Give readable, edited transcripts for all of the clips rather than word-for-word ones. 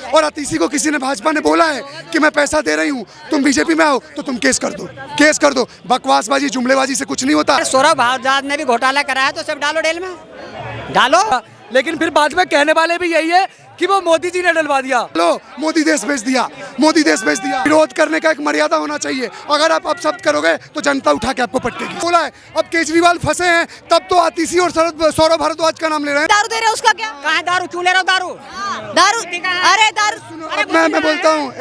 और अतीसी को किसी ने भाजपा ने बोला है कि मैं पैसा दे रही हूँ, तुम बीजेपी में आओ तो तुम केस कर दो। बकवासबाजी जुमलेबाजी से कुछ नहीं होता। सौरभ भारद्वाज ने भी घोटाला कराया तो सब डालो जेल में, डालो। लेकिन फिर बाद में कहने वाले भी यही है कि वो मोदी जी ने डलवा दिया। लो, मोदी देश बेच दिया, मोदी देश बेच दिया। विरोध करने का एक मर्यादा होना चाहिए। अगर आप अपशब्द करोगे तो जनता उठा के आपको पटकेगी। बोला है अब केजरीवाल फंसे हैं तब तो अतीसी और सौरभ भारद्वाज का नाम ले रहे हैं। दारू दे रहे हो उसका क्या? कहाँ दारू, क्यों ले रहे हो दारू? दारू, अरे दारू। मैं बोलता हूँ,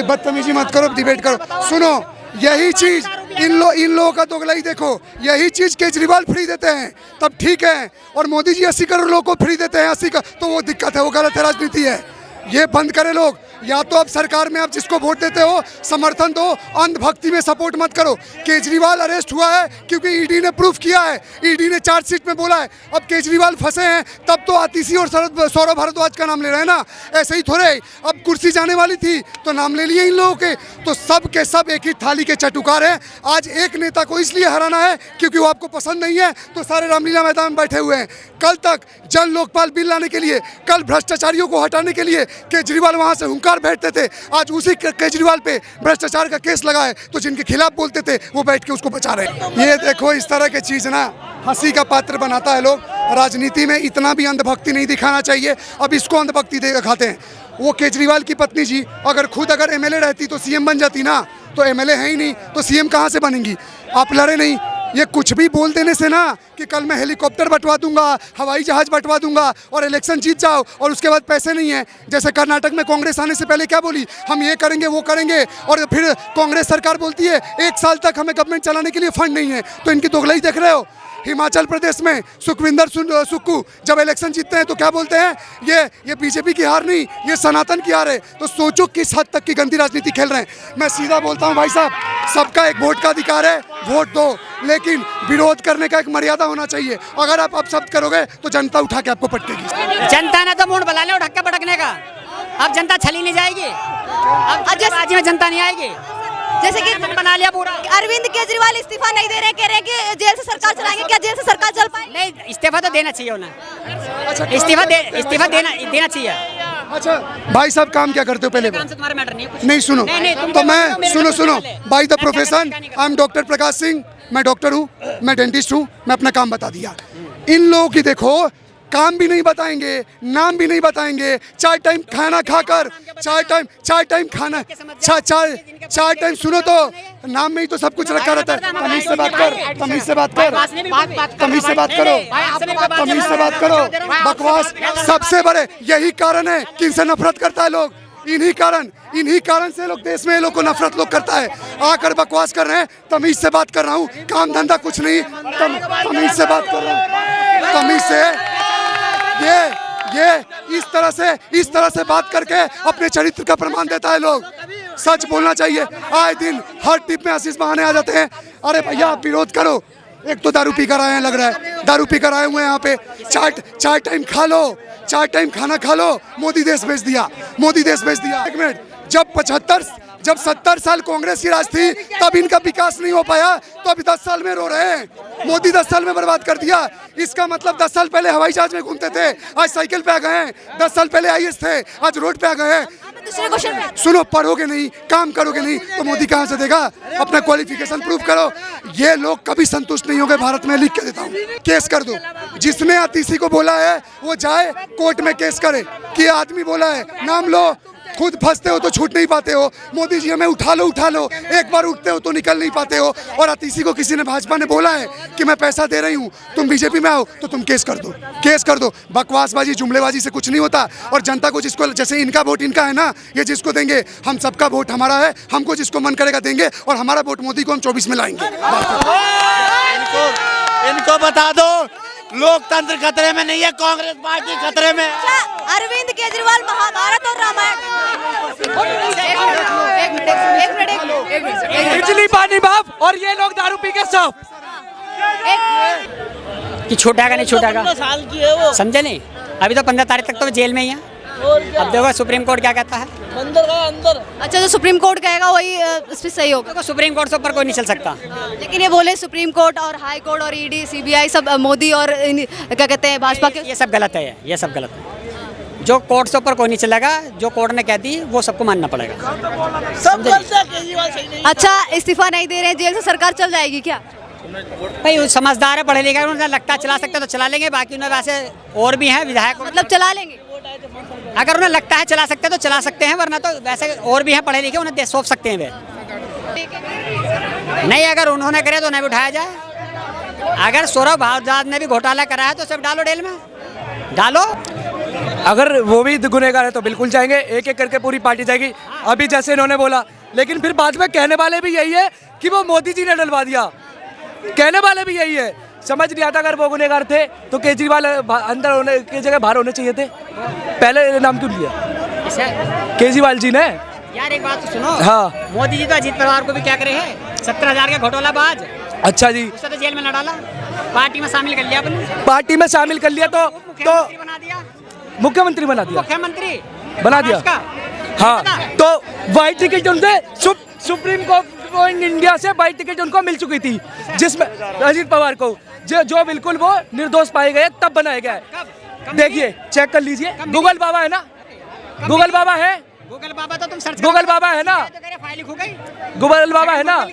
बदतमीजी मत करो, डिबेट करो। सुनो, यही चीज इन लोगों का दोगलाई देखो। यही चीज केजरीवाल फ्री देते हैं तब ठीक है, और मोदी जी 80 करोड़ लोगों को फ्री देते हैं 80 का, तो वो दिक्कत है, वो गलत है, राजनीति है। ये बंद करे लोग। या तो अब सरकार में आप जिसको वोट देते हो समर्थन दो, अंधभक्ति में सपोर्ट मत करो। केजरीवाल अरेस्ट हुआ है क्योंकि ईडी ने प्रूफ किया है, ईडी ने चार्जशीट में बोला है। अब केजरीवाल फंसे हैं तब तो अतीसी और सौरभ भारद्वाज का नाम ले रहे हैं ना, ऐसे ही थोड़े। अब कुर्सी जाने वाली थी तो नाम ले लिए इन लोगों के, तो सब के सब एक ही थाली के चटुकार हैं। आज एक नेता को इसलिए हराना है क्योंकि वो आपको पसंद नहीं है, तो सारे रामलीला मैदान में बैठे हुए हैं। कल तक जन लोकपाल बिल लाने के लिए, कल भ्रष्टाचारियों को हटाने के लिए केजरीवाल वहाँ से हुंकार बैठते थे। आज उसी केजरीवाल पे भ्रष्टाचार का केस लगा है, तो जिनके खिलाफ बोलते थे वो बैठ के उसको बचा रहे हैं। ये देखो, इस तरह की चीज ना हंसी का पात्र बनाता है लोग। राजनीति में इतना भी अंधभक्ति नहीं दिखाना चाहिए। अब इसको अंधभक्ति दिखाते हैं। वो केजरीवाल की पत्नी जी अगर एमएलए रहती तो सीएम बन जाती ना, तो एमएलए है ही नहीं तो सीएम कहाँ से बनेंगी? आप लड़े नहीं। ये कुछ भी बोल देने से ना कि कल मैं हेलीकॉप्टर बंटवा दूंगा, हवाई जहाज बंटवा दूंगा और इलेक्शन जीत जाओ और उसके बाद पैसे नहीं है। जैसे कर्नाटक में कांग्रेस आने से पहले क्या बोली, हम ये करेंगे वो करेंगे, और फिर कांग्रेस सरकार बोलती है 1 साल तक हमें गवर्नमेंट चलाने के लिए फंड नहीं है। तो इनकी दोगलाई देख रहे हो। हिमाचल प्रदेश में सुखविंदर सुक्खू जब इलेक्शन जीतते हैं तो क्या बोलते हैं, ये बीजेपी की हार नहीं, ये सनातन की हार है। तो सोचो किस हद तक की गंदी राजनीति खेल रहे हैं। मैं सीधा बोलता हूं भाई साहब, सबका एक वोट का अधिकार है, वोट दो, लेकिन विरोध करने का एक मर्यादा होना चाहिए। अगर आप अपशब्द करोगे तो जनता उठा के आपको पटकेगी। जनता ने तो मूड बना लिया ढक्का पटकने का। अब जनता छली नहीं जाएगी, अब जल्दबाजी में जनता नहीं आएगी। जैसे कि बना लिया पूरा। अरविंद केजरीवाल इस्तीफा नहीं दे रहे, कह रहे हैं कि जेल से सरकार चलाएंगे। क्या जेल से सरकार चल पाएगी? नहीं, इस्तीफा तो देना चाहिए उन्हें। इस्तीफा देना चाहिए। अच्छा भाई साहब, काम क्या करते हो पहले? तुम्हारा मैटर नहीं सुनो तो मैं सुनो by the profession I am doctor Prakash Singh. मैं डॉक्टर हूँ, मैं डेंटिस्ट हूँ। मैं अपना काम बता दिया। इन लोगों की देखो, काम भी नहीं बताएंगे, नाम भी नहीं बताएंगे। 4 टाइम खाना खाकर, 4 टाइम खाना, 4 टाइम सुनो तो नाम में ही तो सब कुछ रखा रहता है। तमीज से बात कर, तमीज से बात कर, तमीज से बात करो, तमीज से बात करो। बकवास सबसे बड़े यही कारण है कि इनसे नफरत करता है लोग। इन्हीं कारण से लोग देश में लोग को नफरत लोग करता है। आकर बकवास कर रहे हैं। तमीज से बात कर रहा हूँ, काम धंधा कुछ नहीं, तमीज से बात कर रहा हूँ, तमीज से। ये इस तरह से बात करके अपने चरित्र का प्रमाण देता है लोग। सच बोलना चाहिए। आए दिन हर टिप में आशीष बहाने आ जाते हैं। अरे भैया आप विरोध करो। एक तो दारू पी कर आए हैं, लग रहा है दारू पी कर आए हुए हैं यहाँ पे। 4 टाइम खा लो, 4 टाइम खाना खा लो। मोदी देश बेच दिया, मोदी देश बेच दिया। एक मिनट, जब 70 साल कांग्रेस की राज थी तब इनका विकास नहीं हो पाया, तो अभी 10 साल में रो रहे हैं। मोदी 10 साल में बर्बाद कर दिया। इसका मतलब 10 साल पहले हवाई जहाज में घूमते थे, आज साइकिल पे आ गए हैं। 10 साल पहले आईएएस थे, आज रोड पे आ गए हैं। दूसरे क्वेश्चन पे सुनो, पढ़ोगे नहीं, काम करोगे नहीं तो मोदी कहाँ से देगा? अपना क्वालिफिकेशन प्रूव करो। ये लोग कभी संतुष्ट नहीं होंगे भारत में। लिख के देता हूँ, केस कर दो। जिसने अतीसी को बोला है वो जाए कोर्ट में केस करे कि आदमी बोला है, नाम लो। खुद फंसते हो तो छूट नहीं पाते हो। मोदी जी हमें उठा लो, एक बार उठते हो तो निकल नहीं पाते हो। और अतीसी को किसी ने भाजपा ने बोला है कि मैं पैसा दे रही हूँ, तुम बीजेपी में आओ तो तुम केस कर दो। बकवासबाजी जुमलेबाजी से कुछ नहीं होता। और जनता को जिसको, जैसे इनका वोट इनका है ना, ये जिसको देंगे, हम सबका वोट हमारा है, हमको जिसको मन करेगा देंगे। और हमारा वोट मोदी को हम 24 में लाएंगे। इनको बता दो लोकतंत्र खतरे में नहीं है, कांग्रेस पार्टी खतरे में। अरविंद केजरीवाल महाभारत और रामायण। बिजली पानी बाप और ये लोग दारू पी के सब। कि छूटेगा नहीं छूटेगा, साल की है वो, समझे नहीं? अभी तो 15 तारीख तक तो जेल में ही है। अब देखो सुप्रीम कोर्ट क्या कहता है। अंदर। अच्छा, जो सुप्रीम कोर्ट कहेगा वही इस पे सही होगा। देखो सुप्रीम कोर्ट से ऊपर कोई नहीं चल सकता। लेकिन ये बोले सुप्रीम कोर्ट और हाई कोर्ट और ईडी सीबीआई सब मोदी और क्या कहते हैं भाजपा के। ये सब गलत है, ये सब गलत है। जो कोर्ट से ऊपर कोई नहीं चलेगा, जो कोर्ट ने कह दी वो सबको मानना पड़ेगा। सब गलत है, केजरीवाल सही नहीं। अच्छा, इस्तीफा नहीं दे रहे हैं, जेल से सरकार चल जाएगी क्या? भाई वो समझदार है, पढ़े लिखे, उन्हें लगता है चला सकते तो चला लेंगे, बाकी उन्हें वैसे और भी हैं विधायक, मतलब चला लेंगे? अगर उन्हें लगता है चला सकते तो चला सकते हैं, वरना तो वैसे और भी हैं पढ़े लिखे, उन्हें सौंप सकते हैं वे। नहीं, अगर उन्होंने करे तो उन्हें भी उठाया जाए। अगर सौरभ भारद्वाज ने भी घोटाला करा है तो सब डालो जेल में, डालो। अगर वो भी गुनहगार है तो बिल्कुल जाएंगे, एक एक करके पूरी पार्टी जाएगी। अभी जैसे इन्होंने बोला, लेकिन फिर बाद में कहने वाले भी यही है कि वो मोदी जी ने डलवा दिया। कहने वाले भी यही है। समझ नहीं आता, अगर वो गुनहगार थे तो केजरीवाल अंदर होने की जगह बाहर होने चाहिए थे। पहले नाम क्यों लिया केजरीवाल जी ने? यार एक बात तो सुनो। हाँ। मोदी जी तो अजीत पवार को भी क्या करे हैं, 17,000 का घोटालाबाज। अच्छा जी, उसे तो जेल में न डाला, पार्टी में शामिल कर लिया अपने, पार्टी में शामिल कर लिया तो मुख्यमंत्री बना दिया, मुख्यमंत्री बना दिया, मुख्यमंत्री बना दिया। महाराष्ट्र का। हाँ, तो वाइट टिकट उनसे सुप्रीम कोर्ट इंडिया से वाइट टिकट उनको मिल चुकी थी, जिसमें अजीत पवार को जो बिल्कुल वो निर्दोष पाए गए तब बनाया गया है। देखिए, चेक कर लीजिए, गूगल बाबा है ना, गूगल बाबा है, गूगल बाबा तो तुम सर्च गूगल बाबा है ना, फाइल खो गई, गूगल बाबा है ना,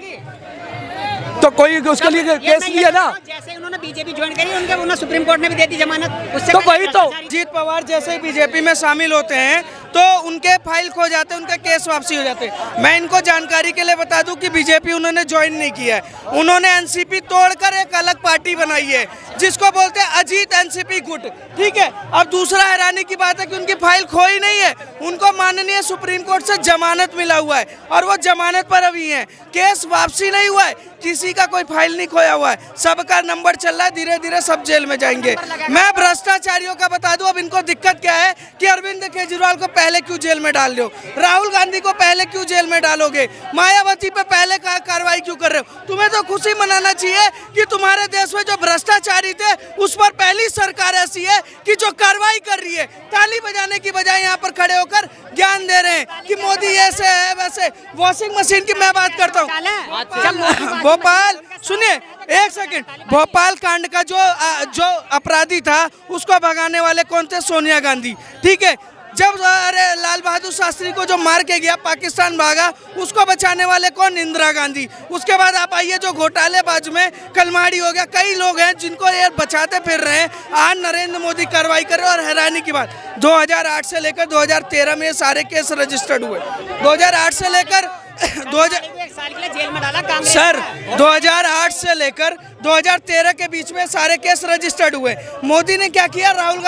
तो कोई उसके लिए केस लिया ना। जैसे उन्होंने बीजेपी ज्वाइन करी, उन्हें सुप्रीम कोर्ट ने भी दे दी जमानत, उससे तो वही तो अजीत पवार जैसे बीजेपी में शामिल होते हैं तो उनके फाइल खो जाते हैं, उनका केस वापसी हो जाते हैं। मैं इनको जानकारी के लिए बता दूं कि बीजेपी उन्होंने ज्वाइन नहीं किया है, उन्होंने एनसीपी तोड़कर एक अलग पार्टी बनाई है जिसको बोलते हैं अजीत एनसीपी गुट। ठीक है, अब दूसरा हैरानी की बात है कि उनकी फाइल खोई नहीं है, उनको माननीय सुप्रीम कोर्ट से जमानत मिला हुआ है और वो जमानत पर अभी है, केस वापसी नहीं हुआ है, किसी का कोई फाइल नहीं खोया हुआ है, सबका नंबर चल रहा है, धीरे धीरे सब जेल में जाएंगे। मैं भ्रष्टाचारियों का बता दूं अब इनको दिक्कत क्या है कि अरविंद केजरीवाल को पहले क्यों जेल में डाल रहे हो, राहुल गांधी को पहले क्यों जेल में डालोगे, मायावती पे पहले कार्रवाई क्यों कर रहे हो? तुम्हें तो खुशी मनाना चाहिए कि तुम्हारे देश में जो भ्रष्टाचारी थे उस पर पहली सरकार ऐसी है कि जो कार्रवाई कर रही है। ताली बजाने की बजाय यहाँ पर खड़े होकर ज्ञान दे रहे हैं कि मोदी ऐसे है वैसे। वॉशिंग मशीन की मैं बात करता हूँ, भोपाल सुनिए एक सेकंड, भोपाल कांड का जो अपराधी था उसको भगाने वाले कौन थे? सोनिया गांधी। ठीक है, जब अरे लाल बहादुर शास्त्री को जो मार के गया, पाकिस्तान भागा, उसको बचाने वाले कौन? इंदिरा गांधी। उसके बाद आप आइए जो घोटालेबाज में कलमाड़ी हो गया, कई लोग हैं जिनको ये बचाते फिर रहे हैं। आज नरेंद्र मोदी कार्रवाई कर रहे हैं और हैरानी की बात 2008 से लेकर 2013 में सारे केस रजिस्टर्ड हुए। 2008 से लेकर 1 साल के लिए जेल में डाला कांग्रेस सर 2008 से लेकर 2013 के बीच में सारे केस रजिस्टर्ड हुए। मोदी ने क्या किया? राहुल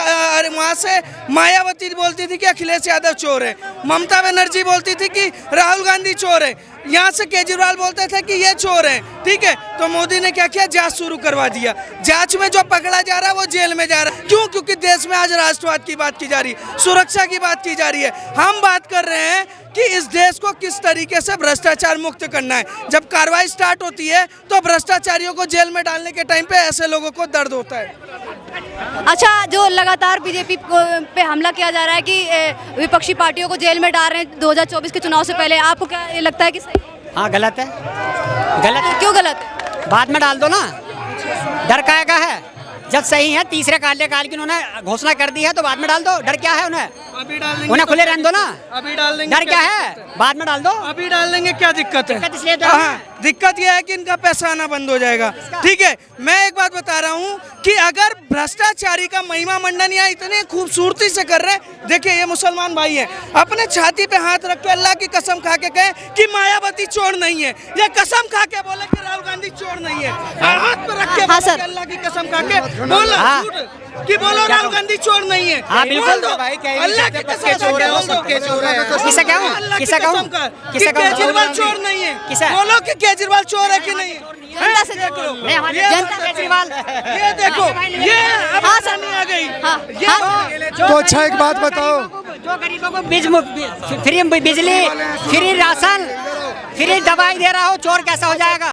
वहाँ से मायावती बोलती थी कि अखिलेश यादव चोर है, ममता बनर्जी बोलती थी कि राहुल गांधी चोर है, यहाँ से केजरीवाल बोलते थे कि ये चोर है। ठीक है, तो मोदी ने क्या किया? जांच शुरू करवा दिया। जांच में जो पकड़ा जा रहा है वो जेल में जा रहा है। क्यों? क्योंकि देश में आज राष्ट्रवाद की बात की जा रही है, सुरक्षा की बात की जा रही है। हम बात कर रहे हैं कि इस देश को किस तरीके से भ्रष्टाचार मुक्त करना है। जब कार्रवाई स्टार्ट होती है तो भ्रष्टाचारियों को जेल में डालने के टाइम पे ऐसे लोगों को दर्द होता है। अच्छा, जो लगातार बीजेपी पे हमला किया जा रहा है कि विपक्षी पार्टियों को जेल में डाल रहे हैं 2024 के चुनाव से पहले, आपको क्या ये लगता है कि सही? हाँ गलत है, गलत है। क्यों गलत है? बाद में डाल दो ना, डर काय का है? जब सही है, तीसरे कार्यकाल की उन्होंने घोषणा कर दी है तो बाद में डाल दो, डर क्या है उन्हें? अभी डाल देंगे, उन्हें खुले रहने दो ना, अभी डाल देंगे, डर क्या है? बाद में डाल दो, अभी डाल देंगे, क्या दिक्कत है? दिक्कत इसलिए तो हाँ, दिक्कत यह है कि इनका पैसा आना बंद हो जाएगा। ठीक है, मैं एक बात बता रहा हूँ कि अगर भ्रष्टाचारी का महिमा मंडन यहाँ इतने खूबसूरती से कर रहे हैं, देखिए ये मुसलमान भाई हैं, अपने छाती पे हाथ रख के अल्लाह की कसम खा के कहें कि मायावती चोर नहीं है, ये कसम खा के बोले कि राहुल गांधी चोर नहीं है, हाथ पे रख के हाँ, बोले सर। कि अल्लाह की कसम खा के बोलो हाँ। झूठ कि बोलो राहुल गांधी चोर नहीं है। हाँ, बिल्कुल। बोल दो, अल्लाह की कसम खा के बोल दो। किसे कहूँ? अल्लाह की किसे कहूँ? कसम का कि किसे कहूँ? केजरीवाल चोर नहीं है। किसे? बोलो कि केजरीवाल चोर है कि नहीं है। जनता से देख लो। नहीं, हमारे ये जनता केजरीवाल, ये देखो, ये अब हाँ, समझ में आ गई। हाँ, तो अच्छा एक बात बताओ, जो गरीबों को फ्री बिजली, फ्री राशन, फ्री दवाई दे रहा हो, चोर कैसा हो जाएगा?